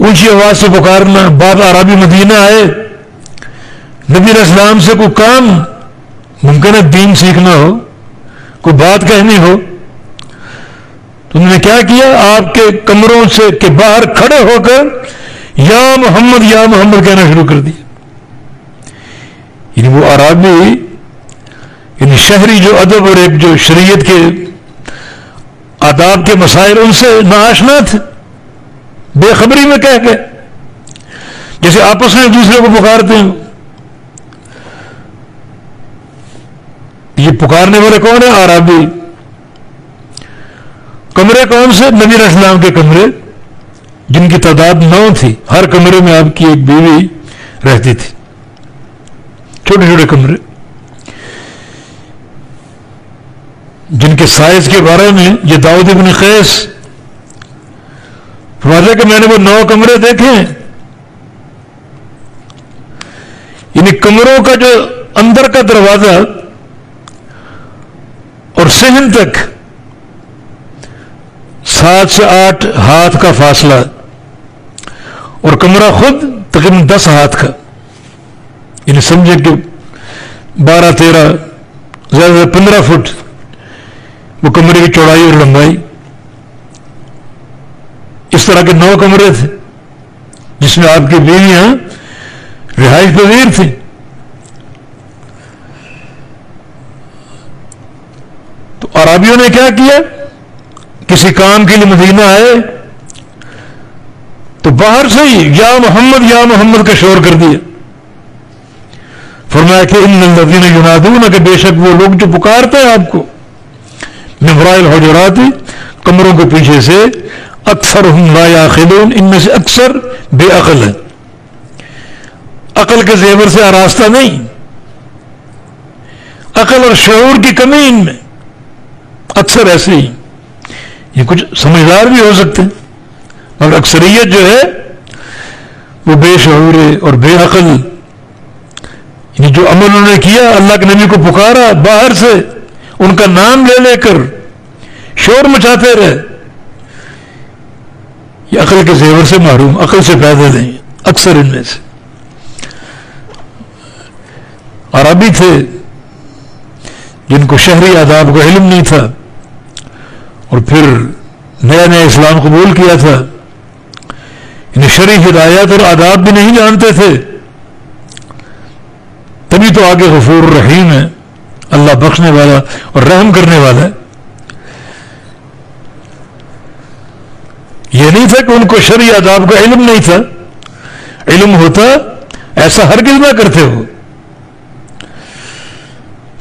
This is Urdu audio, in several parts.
اونچی آواز سے پکارنا. بعض عربی مدینہ آئے, نبی علیہ السلام سے کوئی کام, ممکن ہے دین سیکھنا ہو, کوئی بات کہنی ہو, تو انہوں نے کیا کیا, آپ کے کمروں سے کے باہر کھڑے ہو کر یا محمد کہنا شروع کر دیا. یعنی وہ عربی, یعنی شہری جو ادب اور ایک جو شریعت کے آداب کے مسائل ان سے ناآشنا تھے, بے خبری میں کہہ گئے, جیسے آپس میں دوسرے کو پکارتے ہیں. یہ پکارنے والے کون ہیں؟ عربی. کمرے کون سے؟ نبی علیہ السلام کے کمرے, جن کی تعداد 9 تھی. ہر کمرے میں آپ کی ایک بیوی رہتی تھی, چھوٹے چھوٹے کمرے, جن کے سائز کے بارے میں یہ داؤد بن قیس فرماتے کہ میں نے وہ 9 کمرے دیکھے ہیں. یعنی کمروں کا جو اندر کا دروازہ اور صحن تک 7 سے 8 ہاتھ کا فاصلہ, اور کمرہ خود تقریباً 10 ہاتھ کا. یعنی سمجھے کہ 12-13 زیادہ 15 فٹ وہ کمرے کی چوڑائی اور لمبائی. اس طرح کے 9 کمرے تھے جس میں آپ کی بیویاں رہائش پذیر تھیں. تو عربیوں نے کیا کیا, کسی کام کے لیے مدینہ آئے تو باہر سے ہی یا محمد کا شور کر دیا. فرمایا کہ ان الذین ینادون, کہ بے شک وہ لوگ جو پکارتے ہیں آپ کو, من وراء الحجرات, کمروں کے پیچھے سے, اکثرهم لا یعقلون, ان میں سے اکثر بے عقل ہے, عقل کے زیور سے آراستہ نہیں, عقل اور شعور کی کمی ان میں, اکثر ایسے ہی. یہ کچھ سمجھدار بھی ہو سکتے ہیں مگر اکثریت جو ہے وہ بے شعور اور بے عقل. یعنی جو عمل انہوں نے کیا, اللہ کے نبی کو پکارا باہر سے, ان کا نام لے لے کر شور مچاتے رہے, یہ عقل کے زیور سے محروم, عقل سے پیدا نہیں اکثر ان میں سے. عربی تھے جن کو شہری آداب کا علم نہیں تھا, اور پھر نیا نیا اسلام قبول کیا تھا, انہیں شرعی ہدایات اور آداب بھی نہیں جانتے تھے. تبھی تو آگے غفور رحیم ہے, اللہ بخشنے والا اور رحم کرنے والا ہے. یہ نہیں تھا کہ ان کو شرعی آداب کا علم نہیں تھا, علم ہوتا ایسا ہرگز نہ کرتے ہو.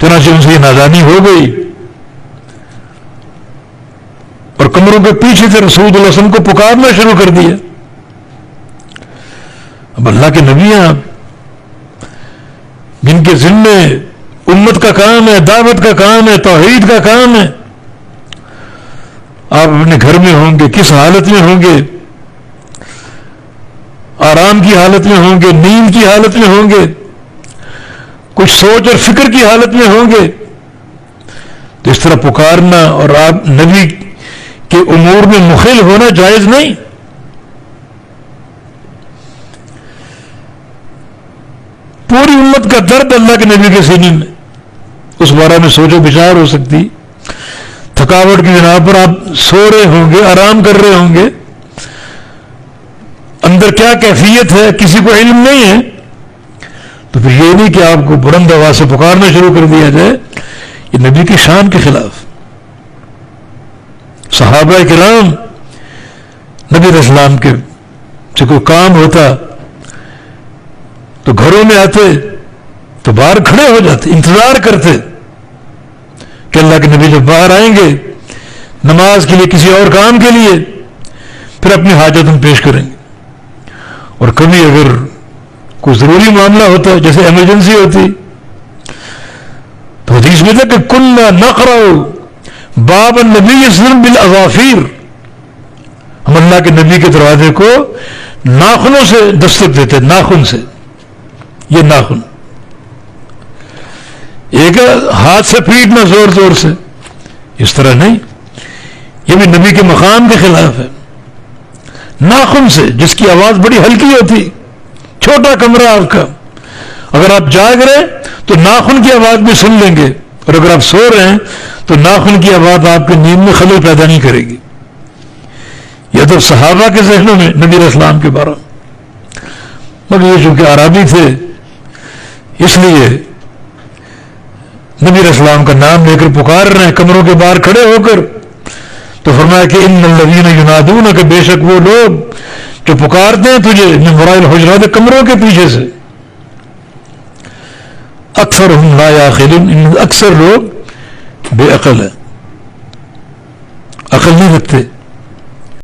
چنانچہ ان سے یہ نادانی ہو گئی اور کمروں کے پیچھے سے رسول اللہ صلی اللہ علیہ وسلم کو پکارنا شروع کر دیا. اب اللہ کے نبی ہیں آپ, جن کے ذمے امت کا کام ہے, دعوت کا کام ہے, توحید کا کام ہے, آپ اپنے گھر میں ہوں گے, کس حالت میں ہوں گے, آرام کی حالت میں ہوں گے, نیند کی حالت میں ہوں گے, کچھ سوچ اور فکر کی حالت میں ہوں گے, تو اس طرح پکارنا اور آپ نبی کے امور میں مخل ہونا جائز نہیں. پوری امت کا درد اللہ کے نبی کے سینے میں, اس بارے میں سوچ و بچار ہو سکتی. تھکاوٹ کی بنا پر آپ سو رہے ہوں گے, آرام کر رہے ہوں گے, اندر کیا کیفیت ہے کسی کو علم نہیں ہے. تو پھر یہ نہیں کہ آپ کو بلند آواز سے پکارنا شروع کر دیا جائے, یہ نبی کی شان کے خلاف. صحابہ کرام نبی علیہ السلام کے سے کوئی کام ہوتا تو گھروں میں آتے تو باہر کھڑے ہو جاتے, انتظار کرتے کہ اللہ کے نبی جب باہر آئیں گے نماز کے لیے, کسی اور کام کے لیے, پھر اپنی حاجت ہم پیش کریں گے. اور کبھی اگر کوئی ضروری معاملہ ہوتا ہے, جیسے ایمرجنسی ہوتی, تو حدیث میں تھا کہ کنا نقرأ باب النبی صلی اللہ علیہ وسلم بالاظافیر, ہم اللہ کے نبی کے دروازے کو ناخنوں سے دستک دیتے, ناخن سے. یہ ناخن ایک ہاتھ سے پیٹنا زور زور سے, اس طرح نہیں, یہ بھی نبی کے مقام کے خلاف ہے. ناخن سے، جس کی آواز بڑی ہلکی ہوتی، چھوٹا کمرہ آپ کا، اگر آپ جاگ رہے تو ناخن کی آواز بھی سن لیں گے، اور اگر آپ سو رہے ہیں تو ناخن کی آواز آپ کی نیند میں خلل پیدا نہیں کرے گی. یہ تو صحابہ کے ذہنوں میں نبی علیہ السلام کے بارے، مگر یہ چونکہ عربی تھے اس لیے نبی علیہ السلام کا نام لے کر پکار رہے ہیں کمروں کے باہر کھڑے ہو کر. تو فرمایا کہ ان الذین ینادون، کہ بے شک وہ لوگ جو پکارتے ہیں تجھے من وراء الحجرات، کمروں کے پیچھے سے، اکثرهم لا یعقلون، ان اکثر لوگ بے عقل ہیں، عقل نہیں رکھتے.